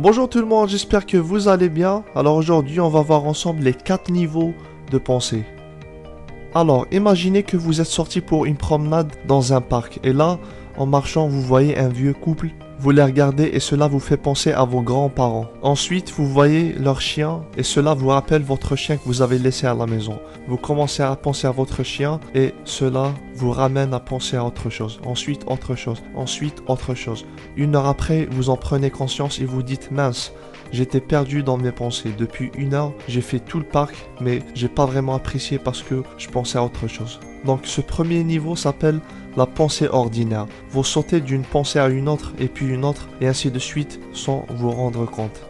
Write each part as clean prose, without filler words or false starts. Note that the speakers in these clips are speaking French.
Bonjour tout le monde, j'espère que vous allez bien. Alors aujourd'hui, on va voir ensemble les 4 niveaux de pensée. Alors, imaginez que vous êtes sorti pour une promenade dans un parc et là, en marchant, vous voyez un vieux couple. Vous les regardez et cela vous fait penser à vos grands-parents. Ensuite, vous voyez leur chien et cela vous rappelle votre chien que vous avez laissé à la maison. Vous commencez à penser à votre chien et cela vous ramène à penser à autre chose. Ensuite, autre chose. Ensuite, autre chose. Une heure après, vous en prenez conscience et vous dites mince. J'étais perdu dans mes pensées. Depuis une heure, j'ai fait tout le parc, mais j'ai pas vraiment apprécié parce que je pensais à autre chose. Donc ce premier niveau s'appelle la pensée ordinaire. Vous sautez d'une pensée à une autre et puis une autre et ainsi de suite sans vous rendre compte.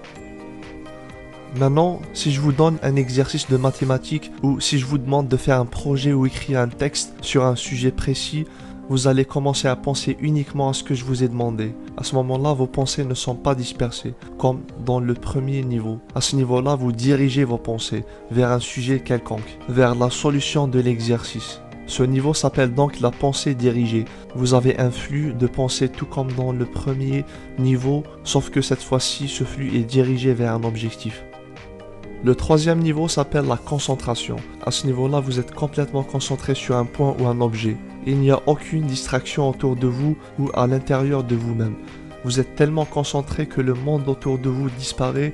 Maintenant, si je vous donne un exercice de mathématiques ou si je vous demande de faire un projet ou écrire un texte sur un sujet précis, vous allez commencer à penser uniquement à ce que je vous ai demandé. À ce moment-là, vos pensées ne sont pas dispersées, comme dans le premier niveau. À ce niveau-là, vous dirigez vos pensées vers un sujet quelconque, vers la solution de l'exercice. Ce niveau s'appelle donc la pensée dirigée. Vous avez un flux de pensée tout comme dans le premier niveau, sauf que cette fois-ci, ce flux est dirigé vers un objectif. Le troisième niveau s'appelle la concentration. À ce niveau-là, vous êtes complètement concentré sur un point ou un objet. Il n'y a aucune distraction autour de vous ou à l'intérieur de vous-même. Vous êtes tellement concentré que le monde autour de vous disparaît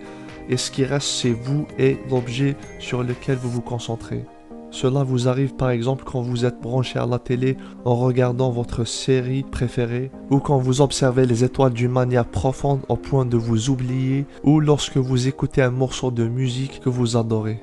et ce qui reste, c'est vous et l'objet sur lequel vous vous concentrez. Cela vous arrive par exemple quand vous êtes branché à la télé en regardant votre série préférée ou quand vous observez les étoiles d'une manière profonde au point de vous oublier ou lorsque vous écoutez un morceau de musique que vous adorez.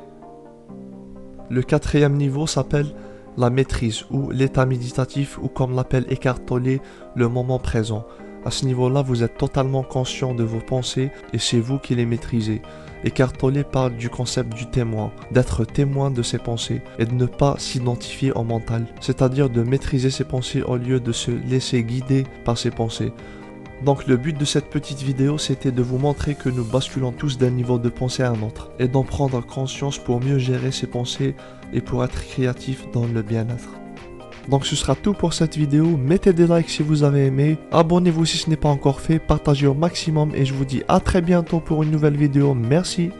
Le quatrième niveau s'appelle la maîtrise ou l'état méditatif ou comme l'appelle Eckhart Tolle, le moment présent. À ce niveau-là, vous êtes totalement conscient de vos pensées et c'est vous qui les maîtrisez. Eckhart Tolle parle du concept du témoin, d'être témoin de ses pensées et de ne pas s'identifier au mental, c'est-à-dire de maîtriser ses pensées au lieu de se laisser guider par ses pensées. Donc le but de cette petite vidéo, c'était de vous montrer que nous basculons tous d'un niveau de pensée à un autre et d'en prendre conscience pour mieux gérer ses pensées et pour être créatif dans le bien-être. Donc ce sera tout pour cette vidéo, mettez des likes si vous avez aimé, abonnez-vous si ce n'est pas encore fait, partagez au maximum et je vous dis à très bientôt pour une nouvelle vidéo, merci.